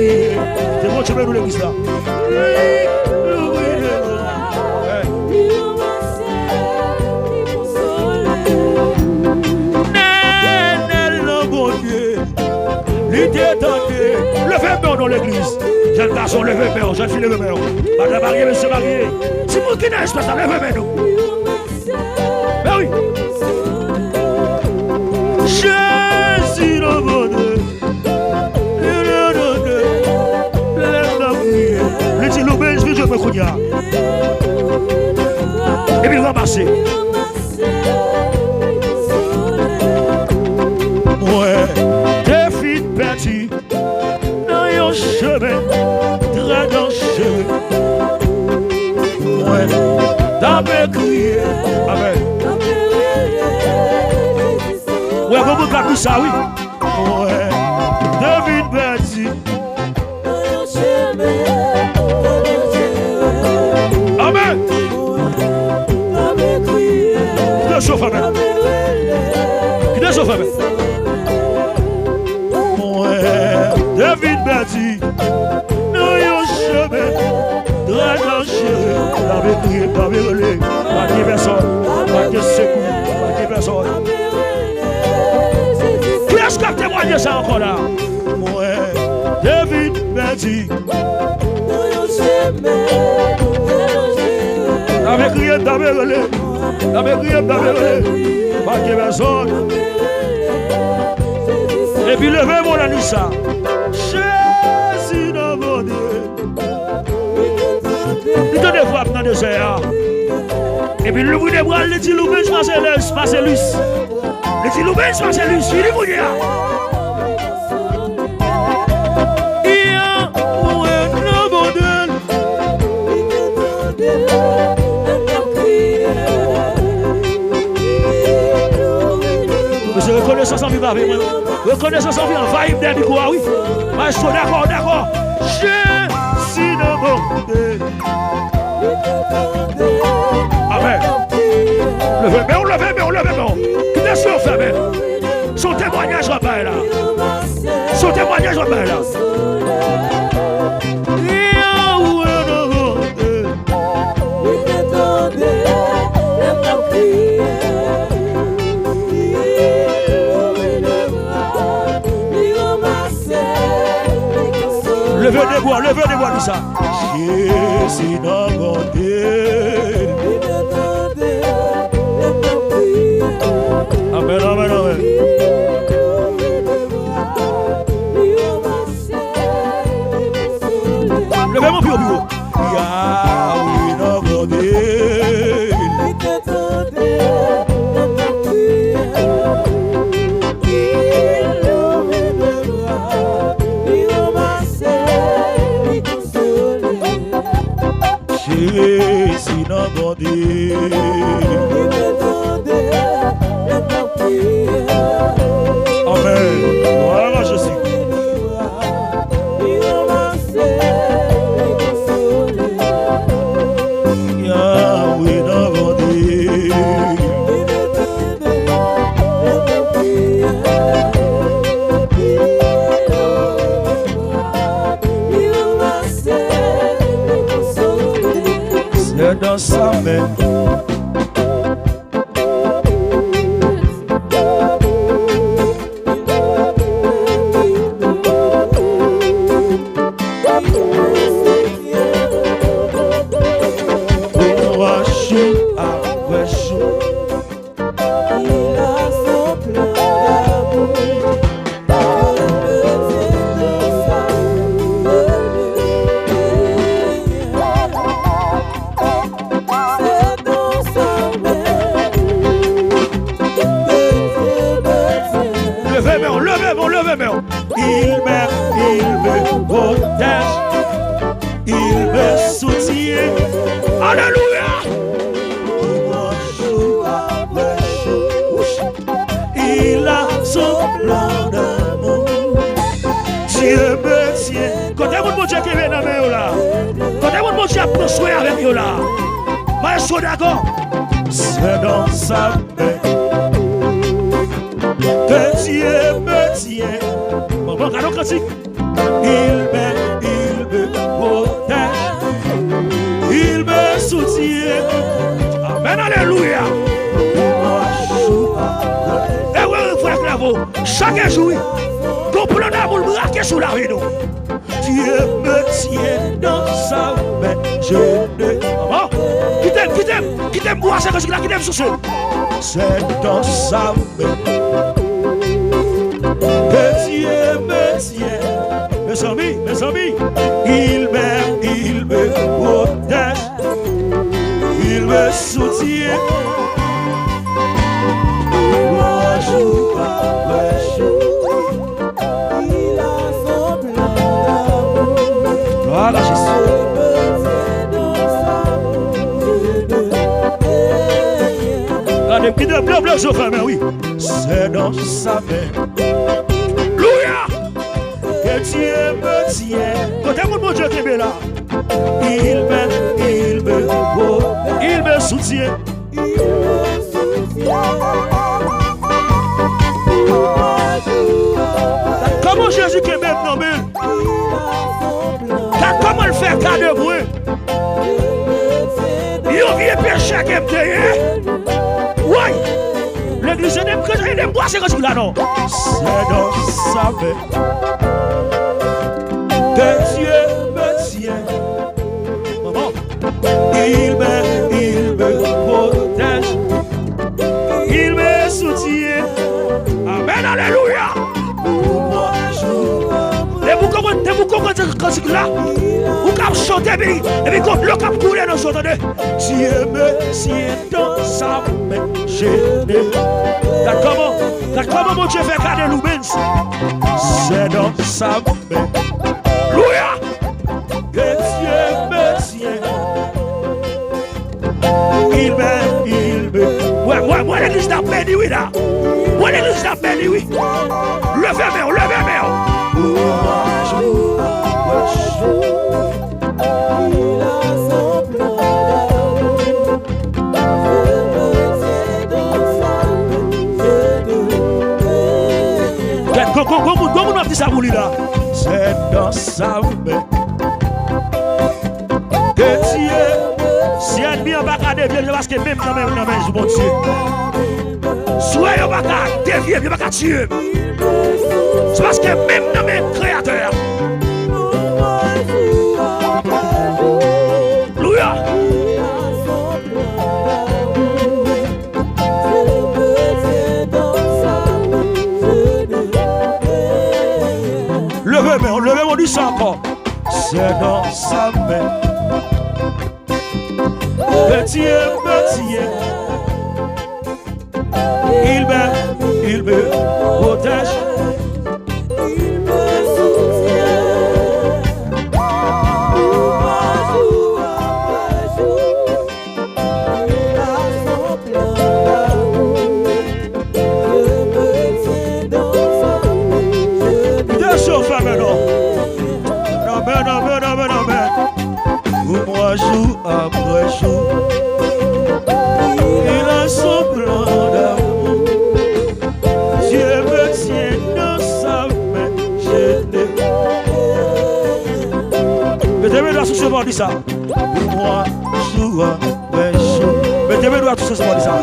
crier. C'est bon, tu veux nous l'église là. Levez-moi dans l'église. Jeune garçon, levez-moi. Jeune fille, levez-moi. Madame mariée, monsieur marié. Si vous qui n'êtes pas ça, levez-moi nous. Ben oui. Jésus le bonheur. Le dit l'obé, je vais me courir. Et puis il va passer. Ouais, des filles perdues dans un chemin, très dangereux. Ouais, t'as crié. Amen. Ouais, vous me gardez ça, oui. Ouais, des filles perdues dans un chemin, très dangereux. Amen. Qui est sauf, amen. Qui est sauf, amen. David Berti, nous y chemin, très dangereux. T'avais crié, t'avais relé, pas de personne, pas de secours, pas de personne. Qui est-ce qui a témoigné ça encore là? Ouais, David Berti, nous y chemin, très dangereux. T'avais crié, t'avais relé, t'avais crié, t'avais relé, pas de personne. Et puis levez-moi la nuit ça. Jésus dans mon Dieu. Il donne des frappes dans le désert. Et puis le bruit des bras, il dit l'oubli, je passe l'us, passe l'us. Il dit l'oubli, je passe l'us, il dit l'oubli. Reconnaissance en vie avec moi. Reconnaissance en vie en va y du coup, oui. Mais je suis d'accord, d'accord. Jésus de mon Dieu. Amen. Levez-moi, levez-moi, levez-moi. Qu'est-ce qu'on fait? Son témoignage va pas là. Son témoignage va pas là. Levez des bois, tout ça. Jésus dans mon Dieu. Amen, amen, amen. Levez mon bureau. Yahweh dans mon Dieu. Jésus dans mon Dieu. Amen. Voilà Jésus. Yahweh dans mon Dieu. C'est dans sa main. Levez-moi. Il me protège, il me soutient. Alléluia. Il a son plan d'amour. Dieu me tient. Quand est-ce que mon Dieu qui vient dans mes là? Quand est-ce que mon Dieu a pris soin avec nous là? Mais je suis d'accord. C'est dans sa main que Dieu me tient. Bon, regardons le critique. Il me Et oui, frère Claveau, chaque jour, qu'on prend d'amour braqué sous la rue. Dieu me tient dans sa main, je ne... Qui t'aime boire, c'est que qui t'aime soucier. C'est dans sa main que Dieu me tient. Mes amis, il m'aime, il me protège, il me soutient. Jour après jour, il a son plan d'amour. Voilà Jésus. Regardez, qui de bleu, je fais, mais oui, c'est dans sa main. Louia, que Dieu me tient. Quand mon Dieu qui est là, il me soutient. Comment Jésus qui est même nommé? Comment le faire cas de bruit? Il vient péché qui est payé. Oui, l'église n'aime que ça, il aime boire, c'est que là non. C'est dans sa main que Dieu me tient. Maman, il me protège, il me soutient. Amen, alléluia. Et vous comprenez ce là? Vous pouvez chanter, et puis quand le cap coule, nous entendez. Dieu me tient dans sa main. Comment mon Dieu fait garder nous, c'est dans sa main. Louia, que Dieu me tient. Il me. Moi l'église n'a pas dit oui là. Moi l'église n'a pas dit oui. Levez-moi. Comment on a dit ça pour lui là? C'est dans sa main que Dieu, si ennemi n'a pas qu'à dévier, parce que même dans mes mains, je m'en tue. Soit il n'a pas qu'à dévier, il n'a pas qu'à tuer. C'est parce que même dans mes créateurs. Louia. Levez-moi du sang encore. C'est dans sa main que Dieu me tient. Il me protège. Il me soutient. Jour après jour, il a son plan d'amour. Je me tiens dans sa main. Bien sûr, femme, non. Pour moi, jour après jour, il a son plan d'amour. Dieu me tient dans sa main. Mettez-moi doigt sur ce bord, dis ça. Pour moi, jour après jour. Mettez-moi doigt sur ce bord, dis ça.